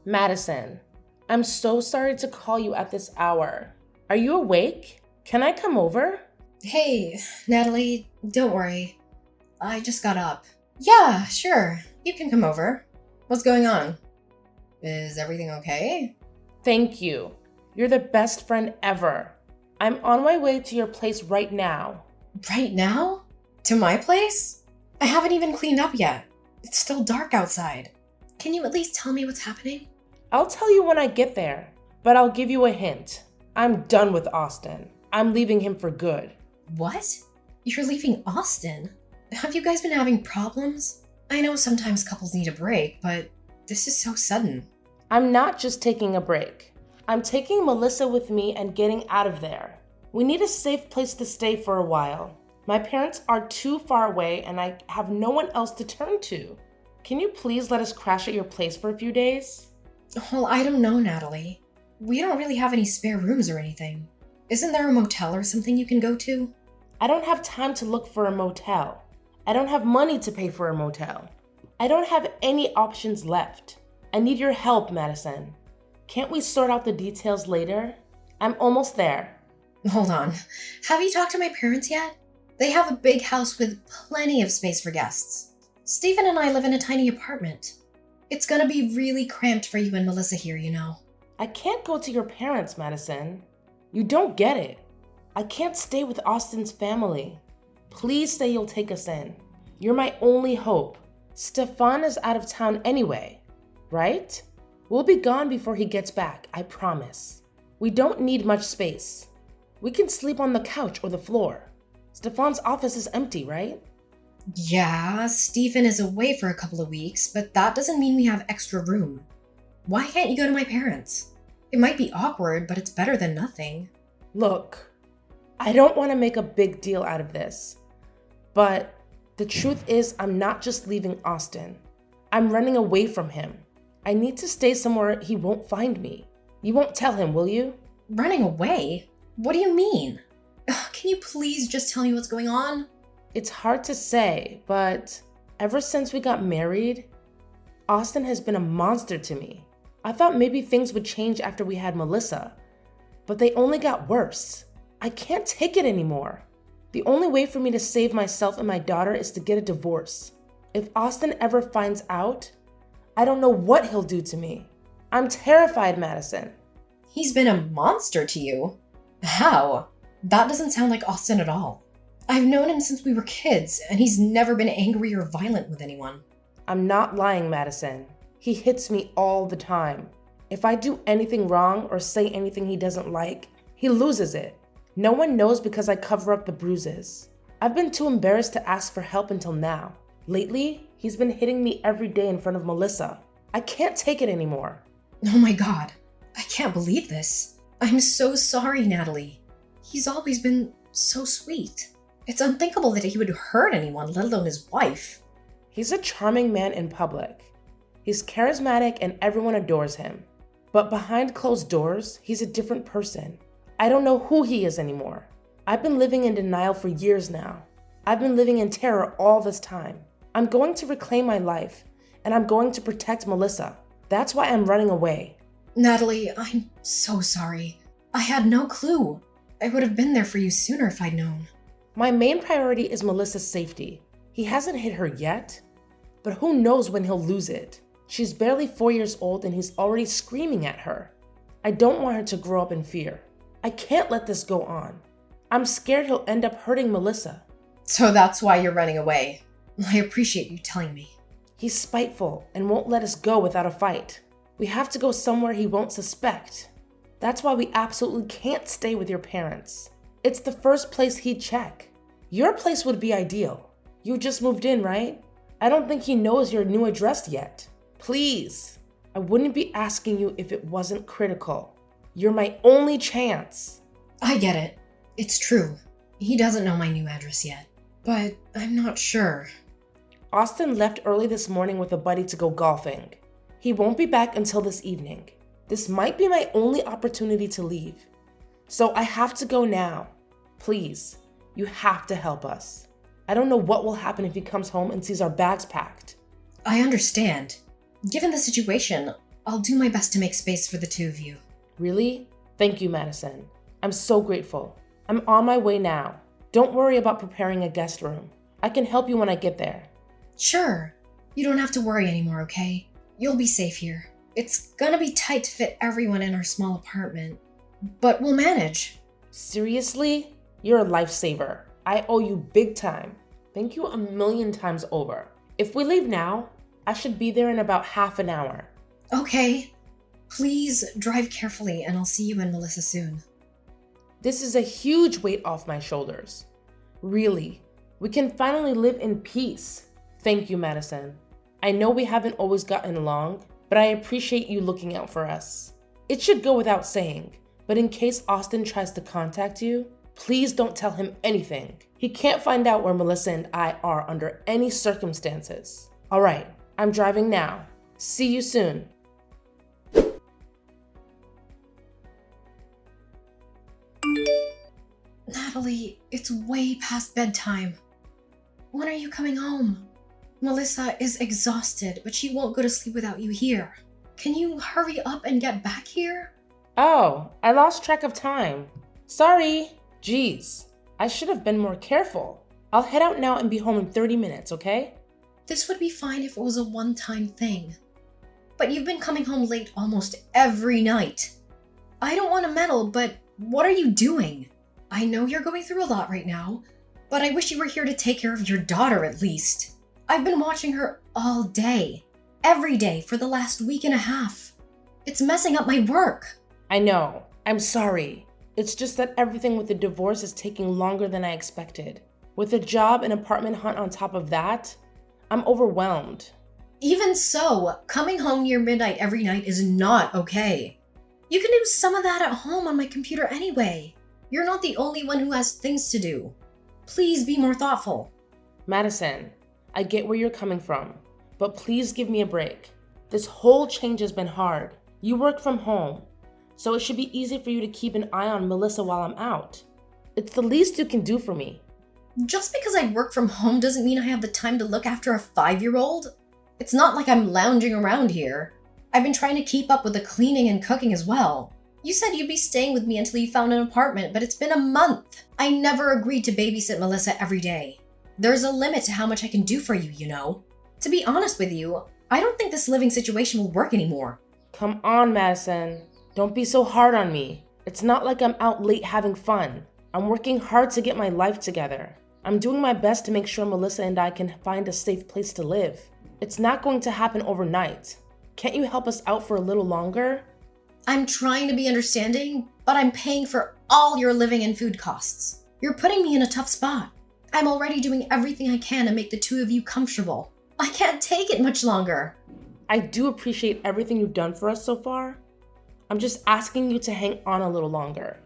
Madison, I'm so sorry to call you at this hour. Are you awake? Can I come over? Hey, Natalie, don't worry. I just got up. Yeah, sure. You can come over. What's going on? Is everything okay? Thank you. You're the best friend ever. I'm on my way to your place right now. Right now? To my place? I haven't even cleaned up yet. It's still dark outside. Can you at least tell me what's happening? I'll tell you when I get there, but I'll give you a hint. I'm done with Austin. I'm leaving him for good. What? You're leaving Austin? Have you guys been having problems? I know sometimes couples need a break, but this is so sudden. I'm not just taking a break. I'm taking Melissa with me and getting out of there. We need a safe place to stay for a while. My parents are too far away and I have no one else to turn to. Can you please let us crash at your place for a few days? Well, I don't know, Natalie. We don't really have any spare rooms or anything. Isn't there a motel or something you can go to? I don't have time to look for a motel. I don't have money to pay for a motel. I don't have any options left. I need your help, Madison. Can't we sort out the details later? I'm almost there. Hold on. Have you talked to my parents yet? They have a big house with plenty of space for guests. Stephen and I live in a tiny apartment. It's gonna be really cramped for you and Melissa here, you know. I can't go to your parents, Madison. You don't get it. I can't stay with Austin's family. Please say you'll take us in. You're my only hope. Stefan is out of town anyway, right? We'll be gone before he gets back, I promise. We don't need much space. We can sleep on the couch or the floor. Stefan's office is empty, right? Yeah, Stephen is away for a couple of weeks, but that doesn't mean we have extra room. Why can't you go to my parents? It might be awkward, but it's better than nothing. Look, I don't want to make a big deal out of this, but the truth is I'm not just leaving Austin. I'm running away from him. I need to stay somewhere he won't find me. You won't tell him, will you? Running away? What do you mean? Ugh, can you please just tell me what's going on? It's hard to say, but ever since we got married, Austin has been a monster to me. I thought maybe things would change after we had Melissa, but they only got worse. I can't take it anymore. The only way for me to save myself and my daughter is to get a divorce. If Austin ever finds out, I don't know what he'll do to me. I'm terrified, Madison. He's been a monster to you? How? That doesn't sound like Austin at all. I've known him since we were kids, and he's never been angry or violent with anyone. I'm not lying, Madison. He hits me all the time. If I do anything wrong or say anything he doesn't like, he loses it. No one knows because I cover up the bruises. I've been too embarrassed to ask for help until now. Lately, he's been hitting me every day in front of Melissa. I can't take it anymore. Oh my god, I can't believe this. I'm so sorry, Natalie. He's always been so sweet. It's unthinkable that he would hurt anyone, let alone his wife. He's a charming man in public. He's charismatic and everyone adores him. But behind closed doors, he's a different person. I don't know who he is anymore. I've been living in denial for years now. I've been living in terror all this time. I'm going to reclaim my life, and I'm going to protect Melissa. That's why I'm running away. Natalie, I'm so sorry. I had no clue. I would have been there for you sooner if I'd known. My main priority is Melissa's safety. He hasn't hit her yet, but who knows when he'll lose it. She's barely 4 years old and he's already screaming at her. I don't want her to grow up in fear. I can't let this go on. I'm scared he'll end up hurting Melissa. So that's why you're running away. I appreciate you telling me. He's spiteful and won't let us go without a fight. We have to go somewhere he won't suspect. That's why we absolutely can't stay with your parents. It's the first place he'd check. Your place would be ideal. You just moved in, right? I don't think he knows your new address yet. Please, I wouldn't be asking you if it wasn't critical. You're my only chance. I get it. It's true. He doesn't know my new address yet. But I'm not sure. Austin left early this morning with a buddy to go golfing. He won't be back until this evening. This might be my only opportunity to leave. So I have to go now. Please, you have to help us. I don't know what will happen if he comes home and sees our bags packed. I understand. Given the situation, I'll do my best to make space for the two of you. Really? Thank you, Madison. I'm so grateful. I'm on my way now. Don't worry about preparing a guest room. I can help you when I get there. Sure. You don't have to worry anymore, okay? You'll be safe here. It's gonna be tight to fit everyone in our small apartment, but we'll manage. Seriously? You're a lifesaver. I owe you big time. Thank you 1,000,000 times over. If we leave now, I should be there in about half an hour. Okay. Please drive carefully and I'll see you and Melissa soon. This is a huge weight off my shoulders. Really, we can finally live in peace. Thank you, Madison. I know we haven't always gotten along, but I appreciate you looking out for us. It should go without saying, but in case Austin tries to contact you, please don't tell him anything. He can't find out where Melissa and I are under any circumstances. All right, I'm driving now. See you soon. Natalie, it's way past bedtime. When are you coming home? Melissa is exhausted, but she won't go to sleep without you here. Can you hurry up and get back here? Oh, I lost track of time. Sorry. Geez, I should have been more careful. I'll head out now and be home in 30 minutes, okay? This would be fine if it was a one-time thing. But you've been coming home late almost every night. I don't want to meddle, but what are you doing? I know you're going through a lot right now, but I wish you were here to take care of your daughter at least. I've been watching her all day, every day for the last week and a half. It's messing up my work. I know. I'm sorry. It's just that everything with the divorce is taking longer than I expected. With a job and apartment hunt on top of that, I'm overwhelmed. Even so, coming home near midnight every night is not okay. You can do some of that at home on my computer anyway. You're not the only one who has things to do. Please be more thoughtful. Madison, I get where you're coming from, but please give me a break. This whole change has been hard. You work from home, so it should be easy for you to keep an eye on Melissa while I'm out. It's the least you can do for me. Just because I work from home doesn't mean I have the time to look after a 5-year-old. It's not like I'm lounging around here. I've been trying to keep up with the cleaning and cooking as well. You said you'd be staying with me until you found an apartment, but it's been a month. I never agreed to babysit Melissa every day. There's a limit to how much I can do for you, you know. To be honest with you, I don't think this living situation will work anymore. Come on, Madison. Don't be so hard on me. It's not like I'm out late having fun. I'm working hard to get my life together. I'm doing my best to make sure Melissa and I can find a safe place to live. It's not going to happen overnight. Can't you help us out for a little longer? I'm trying to be understanding, but I'm paying for all your living and food costs. You're putting me in a tough spot. I'm already doing everything I can to make the two of you comfortable. I can't take it much longer. I do appreciate everything you've done for us so far. I'm just asking you to hang on a little longer.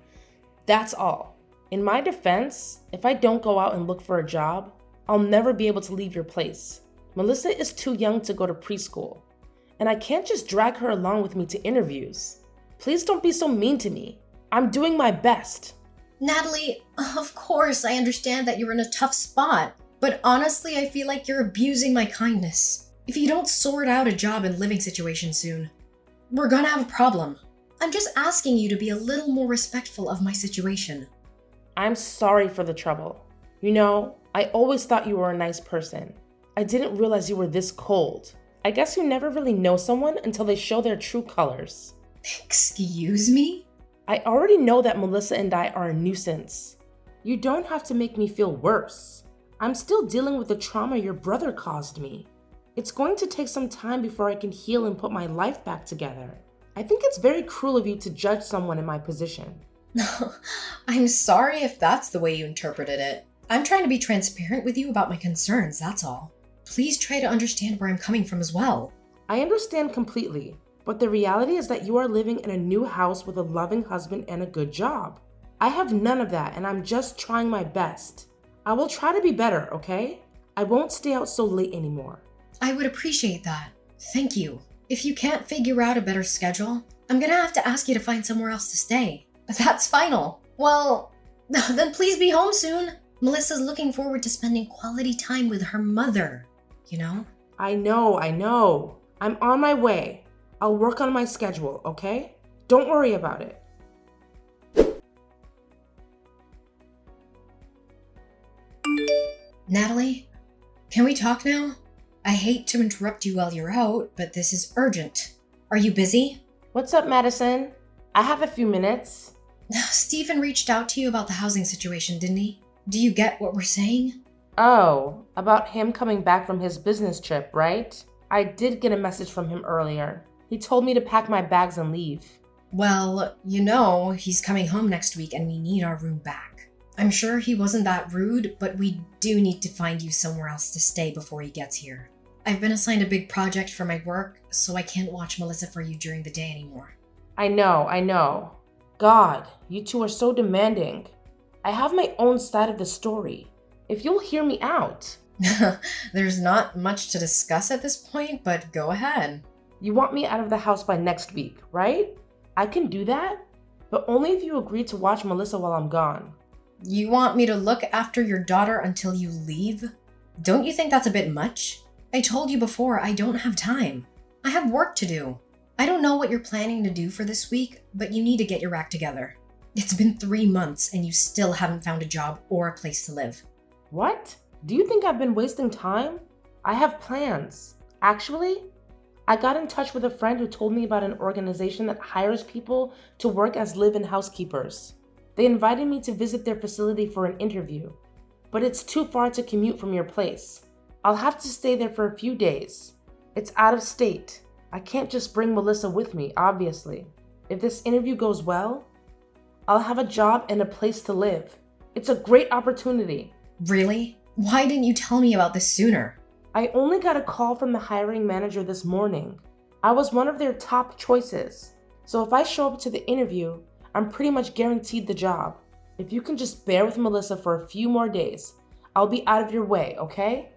That's all. In my defense, if I don't go out and look for a job, I'll never be able to leave your place. Melissa is too young to go to preschool, and I can't just drag her along with me to interviews. Please don't be so mean to me. I'm doing my best. Natalie, of course I understand that you're in a tough spot, but honestly I feel like you're abusing my kindness. If you don't sort out a job and living situation soon, we're gonna have a problem. I'm just asking you to be a little more respectful of my situation. I'm sorry for the trouble. You know, I always thought you were a nice person. I didn't realize you were this cold. I guess you never really know someone until they show their true colors. Excuse me? I already know that Melissa and I are a nuisance. You don't have to make me feel worse. I'm still dealing with the trauma your brother caused me. It's going to take some time before I can heal and put my life back together. I think it's very cruel of you to judge someone in my position. I'm sorry if that's the way you interpreted it. I'm trying to be transparent with you about my concerns, that's all. Please try to understand where I'm coming from as well. I understand completely, but the reality is that you are living in a new house with a loving husband and a good job. I have none of that, and I'm just trying my best. I will try to be better, okay? I won't stay out so late anymore. I would appreciate that. Thank you. If you can't figure out a better schedule, I'm gonna have to ask you to find somewhere else to stay. That's final. Well, then please be home soon. Melissa's looking forward to spending quality time with her mother, you know? I know. I'm on my way. I'll work on my schedule, okay? Don't worry about it. Natalie, can we talk now? I hate to interrupt you while you're out, but this is urgent. Are you busy? What's up, Madison? I have a few minutes. Stephen reached out to you about the housing situation, didn't he? Do you get what we're saying? Oh, about him coming back from his business trip, right? I did get a message from him earlier. He told me to pack my bags and leave. Well, he's coming home next week and we need our room back. I'm sure he wasn't that rude, but we do need to find you somewhere else to stay before he gets here. I've been assigned a big project for my work, so I can't watch Melissa for you during the day anymore. I know. God, you two are so demanding. I have my own side of the story. If you'll hear me out. There's not much to discuss at this point, but go ahead. You want me out of the house by next week, right? I can do that, but only if you agree to watch Melissa while I'm gone. You want me to look after your daughter until you leave? Don't you think that's a bit much? I told you before, I don't have time. I have work to do. I don't know what you're planning to do for this week, but you need to get your act together. It's been 3 months and you still haven't found a job or a place to live. What? Do you think I've been wasting time? I have plans. Actually, I got in touch with a friend who told me about an organization that hires people to work as live-in housekeepers. They invited me to visit their facility for an interview, but it's too far to commute from your place. I'll have to stay there for a few days. It's out of state. I can't just bring Melissa with me, obviously. If this interview goes well, I'll have a job and a place to live. It's a great opportunity. Really? Why didn't you tell me about this sooner? I only got a call from the hiring manager this morning. I was one of their top choices. So if I show up to the interview, I'm pretty much guaranteed the job. If you can just bear with Melissa for a few more days, I'll be out of your way, okay?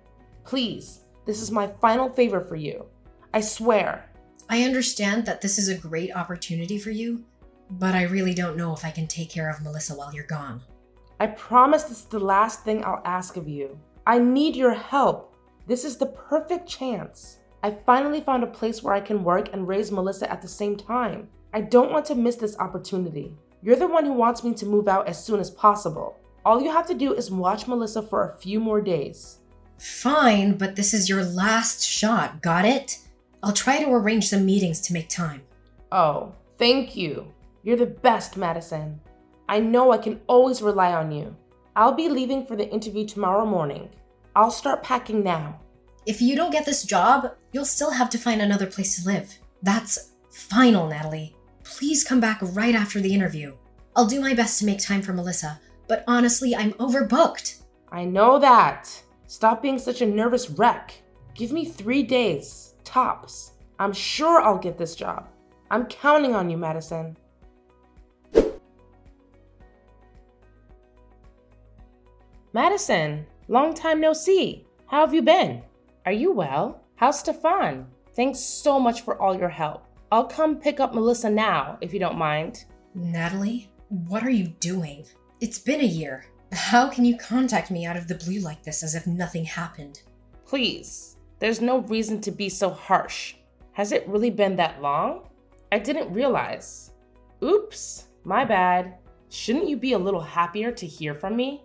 Please, this is my final favor for you. I swear. I understand that this is a great opportunity for you, but I really don't know if I can take care of Melissa while you're gone. I promise this is the last thing I'll ask of you. I need your help. This is the perfect chance. I finally found a place where I can work and raise Melissa at the same time. I don't want to miss this opportunity. You're the one who wants me to move out as soon as possible. All you have to do is watch Melissa for a few more days. Fine, but this is your last shot, got it? I'll try to arrange some meetings to make time. Oh, thank you. You're the best, Madison. I know I can always rely on you. I'll be leaving for the interview tomorrow morning. I'll start packing now. If you don't get this job, you'll still have to find another place to live. That's final, Natalie. Please come back right after the interview. I'll do my best to make time for Melissa, but honestly, I'm overbooked. I know that. Stop being such a nervous wreck. Give me 3 days, tops. I'm sure I'll get this job. I'm counting on you, Madison. Madison, long time no see. How have you been? Are you well? How's Stefan? Thanks so much for all your help. I'll come pick up Melissa now, if you don't mind. Natalie, what are you doing? It's been a year. How can you contact me out of the blue like this as if nothing happened? Please, there's no reason to be so harsh. Has it really been that long? I didn't realize. Oops, my bad. Shouldn't you be a little happier to hear from me?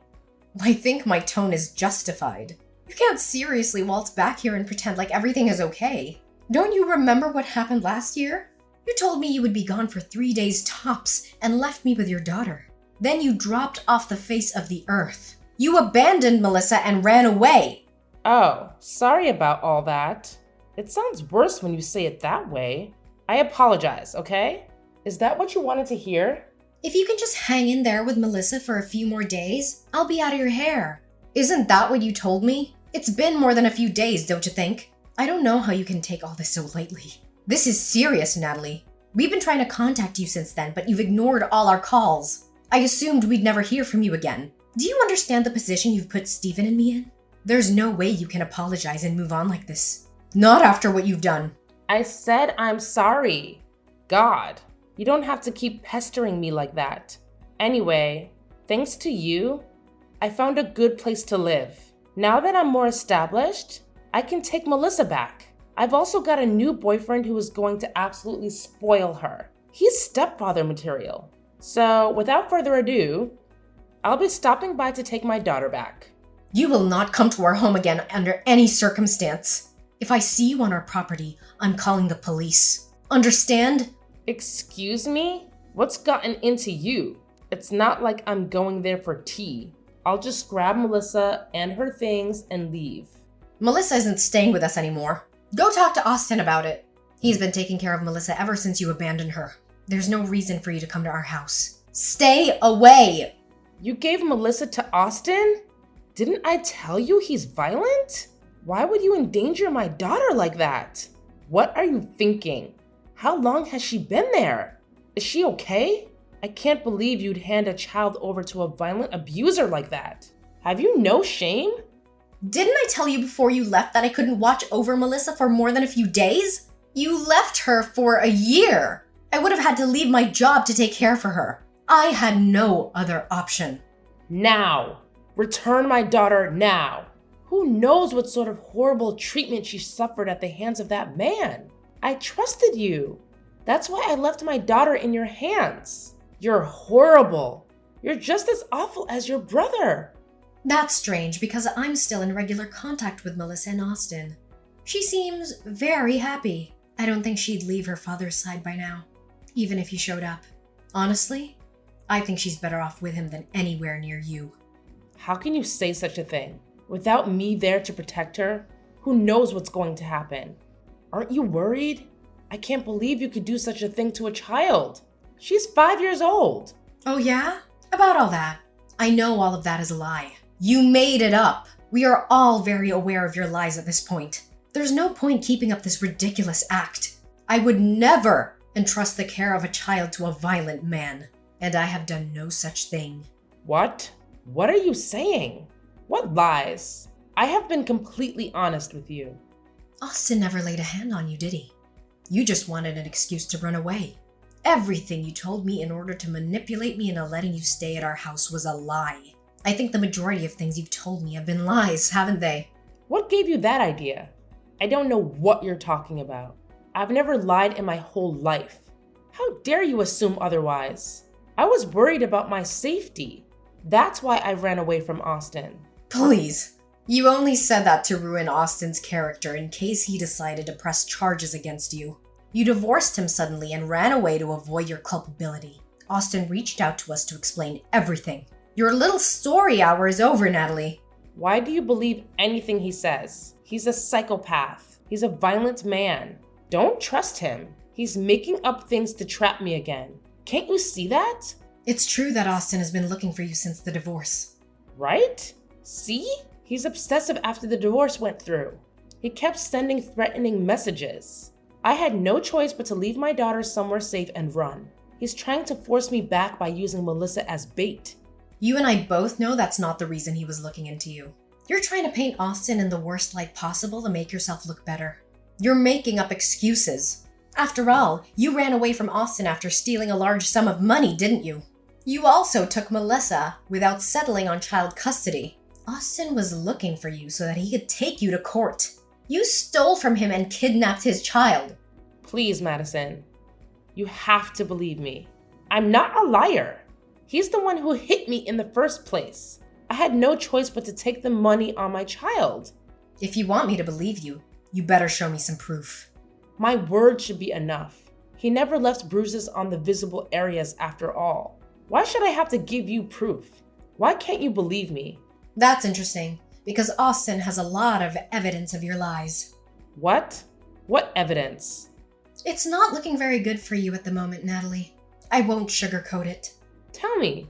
I think my tone is justified. You can't seriously waltz back here and pretend like everything is okay. Don't you remember what happened last year? You told me you would be gone for 3 days tops and left me with your daughter. Then you dropped off the face of the earth. You abandoned Melissa and ran away. Oh, sorry about all that. It sounds worse when you say it that way. I apologize, okay? Is that what you wanted to hear? If you can just hang in there with Melissa for a few more days, I'll be out of your hair. Isn't that what you told me? It's been more than a few days, don't you think? I don't know how you can take all this so lightly. This is serious, Natalie. We've been trying to contact you since then, but you've ignored all our calls. I assumed we'd never hear from you again. Do you understand the position you've put Stephen and me in? There's no way you can apologize and move on like this. Not after what you've done. I said I'm sorry. God, you don't have to keep pestering me like that. Anyway, thanks to you, I found a good place to live. Now that I'm more established, I can take Melissa back. I've also got a new boyfriend who is going to absolutely spoil her. He's stepfather material. So without further ado, I'll be stopping by to take my daughter back. You will not come to our home again under any circumstance. If I see you on our property, I'm calling the police. Understand? Excuse me? What's gotten into you? It's not like I'm going there for tea. I'll just grab Melissa and her things and leave. Melissa isn't staying with us anymore. Go talk to Austin about it. He's been taking care of Melissa ever since you abandoned her. There's no reason for you to come to our house. Stay away! You gave Melissa to Austin? Didn't I tell you he's violent? Why would you endanger my daughter like that? What are you thinking? How long has she been there? Is she okay? I can't believe you'd hand a child over to a violent abuser like that. Have you no shame? Didn't I tell you before you left that I couldn't watch over Melissa for more than a few days? You left her for a year. I would have had to leave my job to take care for her. I had no other option. Now! Return my daughter now! Who knows what sort of horrible treatment she suffered at the hands of that man? I trusted you. That's why I left my daughter in your hands. You're horrible. You're just as awful as your brother. That's strange because I'm still in regular contact with Melissa and Austin. She seems very happy. I don't think she'd leave her father's side by now, even if he showed up. Honestly, I think she's better off with him than anywhere near you. How can you say such a thing? Without me there to protect her, who knows what's going to happen? Aren't you worried? I can't believe you could do such a thing to a child. She's 5 years old. Oh yeah? About all that. I know all of that is a lie. You made it up. We are all very aware of your lies at this point. There's no point keeping up this ridiculous act. I would never entrust the care of a child to a violent man, and I have done no such thing. What? What are you saying? What lies? I have been completely honest with you. Austin never laid a hand on you, did he? You just wanted an excuse to run away. Everything you told me in order to manipulate me into letting you stay at our house was a lie. I think the majority of things you've told me have been lies, haven't they? What gave you that idea? I don't know what you're talking about. I've never lied in my whole life. How dare you assume otherwise? I was worried about my safety. That's why I ran away from Austin. Please. You only said that to ruin Austin's character in case he decided to press charges against you. You divorced him suddenly and ran away to avoid your culpability. Austin reached out to us to explain everything. Your little story hour is over, Natalie. Why do you believe anything he says? He's a psychopath. He's a violent man. Don't trust him. He's making up things to trap me again. Can't you see that? It's true that Austin has been looking for you since the divorce. Right? See? He's obsessive after the divorce went through. He kept sending threatening messages. I had no choice but to leave my daughter somewhere safe and run. He's trying to force me back by using Melissa as bait. You and I both know that's not the reason he was looking into you. You're trying to paint Austin in the worst light possible to make yourself look better. You're making up excuses. After all, you ran away from Austin after stealing a large sum of money, didn't you? You also took Melissa without settling on child custody. Austin was looking for you so that he could take you to court. You stole from him and kidnapped his child. Please, Madison. You have to believe me. I'm not a liar. He's the one who hit me in the first place. I had no choice but to take the money on my child. If you want me to believe you, you better show me some proof. My word should be enough. He never left bruises on the visible areas after all. Why should I have to give you proof? Why can't you believe me? That's interesting, because Austin has a lot of evidence of your lies. What? What evidence? It's not looking very good for you at the moment, Natalie. I won't sugarcoat it. Tell me,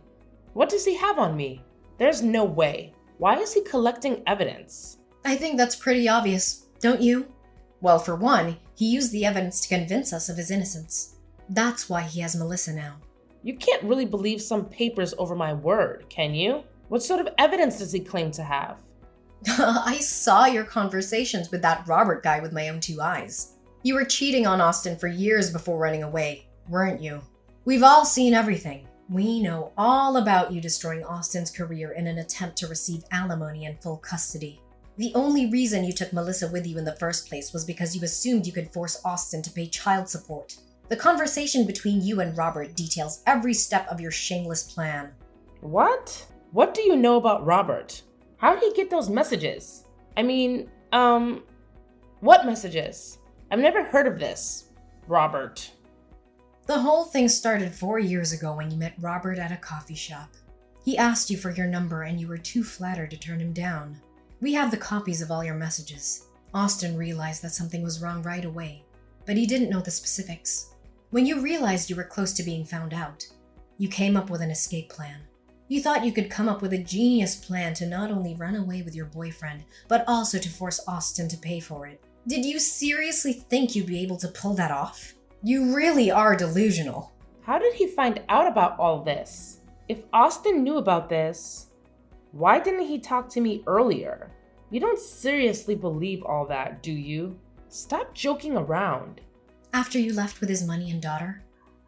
what does he have on me? There's no way. Why is he collecting evidence? I think that's pretty obvious, don't you? Well, for one, he used the evidence to convince us of his innocence. That's why he has Melissa now. You can't really believe some papers over my word, can you? What sort of evidence does he claim to have? I saw your conversations with that Robert guy with my own two eyes. You were cheating on Austin for years before running away, weren't you? We've all seen everything. We know all about you destroying Austin's career in an attempt to receive alimony and full custody. The only reason you took Melissa with you in the first place was because you assumed you could force Austin to pay child support. The conversation between you and Robert details every step of your shameless plan. What? What do you know about Robert? How did he get those messages? I mean, what messages? I've never heard of this, Robert. The whole thing started 4 years ago when you met Robert at a coffee shop. He asked you for your number and you were too flattered to turn him down. We have the copies of all your messages. Austin realized that something was wrong right away, but he didn't know the specifics. When you realized you were close to being found out, you came up with an escape plan. You thought you could come up with a genius plan to not only run away with your boyfriend, but also to force Austin to pay for it. Did you seriously think you'd be able to pull that off? You really are delusional. How did he find out about all this? If Austin knew about this, why didn't he talk to me earlier? You don't seriously believe all that, do you? Stop joking around. After you left with his money and daughter,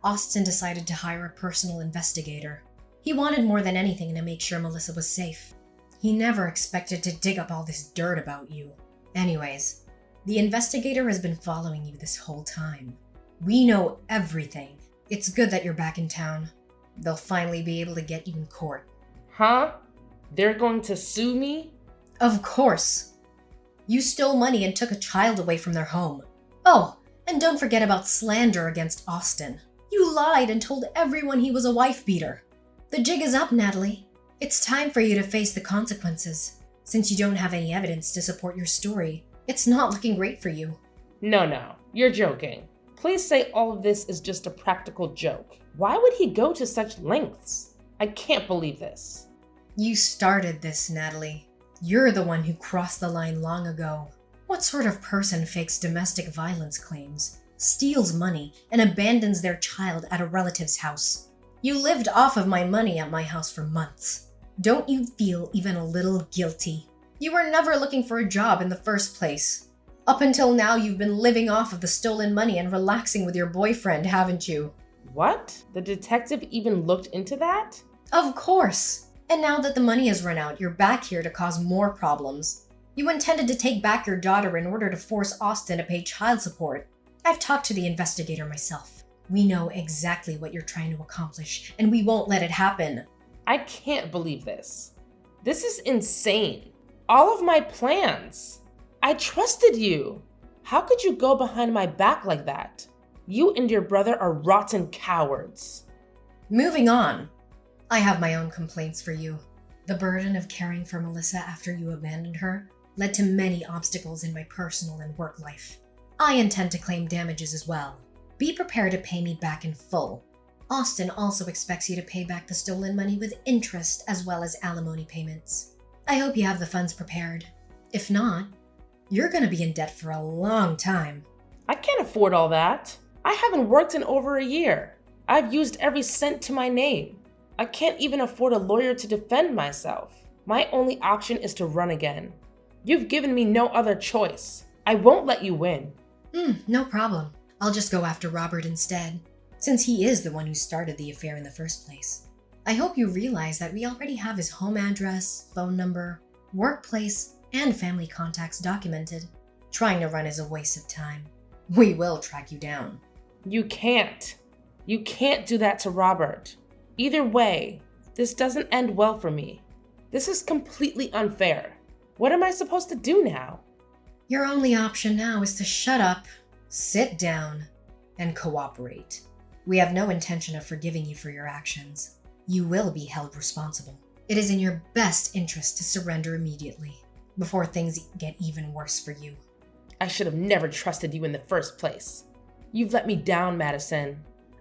Austin decided to hire a personal investigator. He wanted more than anything to make sure Melissa was safe. He never expected to dig up all this dirt about you. Anyways, the investigator has been following you this whole time. We know everything. It's good that you're back in town. They'll finally be able to get you in court. Huh? They're going to sue me? Of course. You stole money and took a child away from their home. Oh, and don't forget about slander against Austin. You lied and told everyone he was a wife beater. The jig is up, Natalie. It's time for you to face the consequences. Since you don't have any evidence to support your story, it's not looking great for you. No, you're joking. Please say all of this is just a practical joke. Why would he go to such lengths? I can't believe this. You started this, Natalie. You're the one who crossed the line long ago. What sort of person fakes domestic violence claims, steals money, and abandons their child at a relative's house? You lived off of my money at my house for months. Don't you feel even a little guilty? You were never looking for a job in the first place. Up until now, you've been living off of the stolen money and relaxing with your boyfriend, haven't you? What? The detective even looked into that? Of course. And now that the money has run out, you're back here to cause more problems. You intended to take back your daughter in order to force Austin to pay child support. I've talked to the investigator myself. We know exactly what you're trying to accomplish, and we won't let it happen. I can't believe this. This is insane. All of my plans. I trusted you. How could you go behind my back like that? You and your brother are rotten cowards. Moving on. I have my own complaints for you. The burden of caring for Melissa after you abandoned her led to many obstacles in my personal and work life. I intend to claim damages as well. Be prepared to pay me back in full. Austin also expects you to pay back the stolen money with interest as well as alimony payments. I hope you have the funds prepared. If not, you're going to be in debt for a long time. I can't afford all that. I haven't worked in over a year. I've used every cent to my name. I can't even afford a lawyer to defend myself. My only option is to run again. You've given me no other choice. I won't let you win. No problem. I'll just go after Robert instead, since he is the one who started the affair in the first place. I hope you realize that we already have his home address, phone number, workplace, and family contacts documented. Trying to run is a waste of time. We will track you down. You can't. You can't do that to Robert. Either way, this doesn't end well for me. This is completely unfair. What am I supposed to do now? Your only option now is to shut up, sit down, and cooperate. We have no intention of forgiving you for your actions. You will be held responsible. It is in your best interest to surrender immediately, before things get even worse for you. I should have never trusted you in the first place. You've let me down, Madison.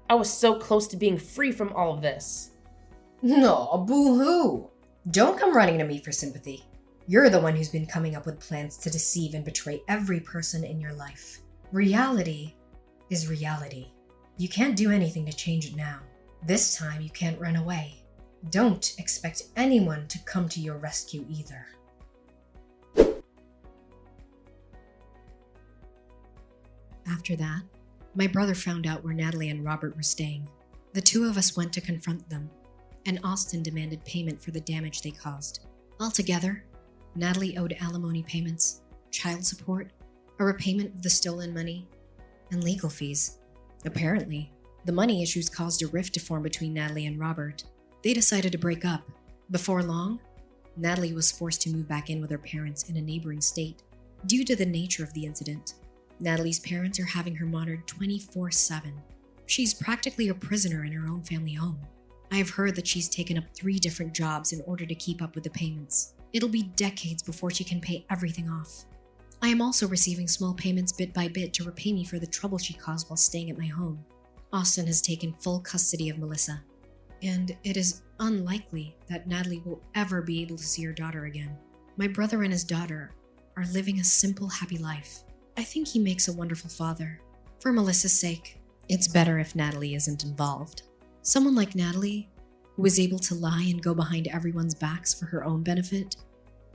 I was so close to being free from all of this. No, boo-hoo! Don't come running to me for sympathy. You're the one who's been coming up with plans to deceive and betray every person in your life. Reality is reality. You can't do anything to change it now. This time you can't run away. Don't expect anyone to come to your rescue either. After that, my brother found out where Natalie and Robert were staying. The two of us went to confront them, and Austin demanded payment for the damage they caused. Altogether, Natalie owed alimony payments, child support, a repayment of the stolen money, and legal fees. Apparently, the money issues caused a rift to form between Natalie and Robert. They decided to break up. Before long, Natalie was forced to move back in with her parents in a neighboring state. Due to the nature of the incident, Natalie's parents are having her monitored 24/7. She's practically a prisoner in her own family home. I have heard that she's taken up 3 different jobs in order to keep up with the payments. It'll be decades before she can pay everything off. I am also receiving small payments bit by bit to repay me for the trouble she caused while staying at my home. Austin has taken full custody of Melissa, and it is unlikely that Natalie will ever be able to see her daughter again. My brother and his daughter are living a simple, happy life. I think he makes a wonderful father. For Melissa's sake, it's better if Natalie isn't involved. Someone like Natalie, who is able to lie and go behind everyone's backs for her own benefit,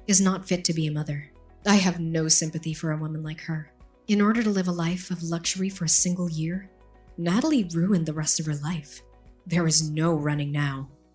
is not fit to be a mother. I have no sympathy for a woman like her. In order to live a life of luxury for a single year, Natalie ruined the rest of her life. There is no running now.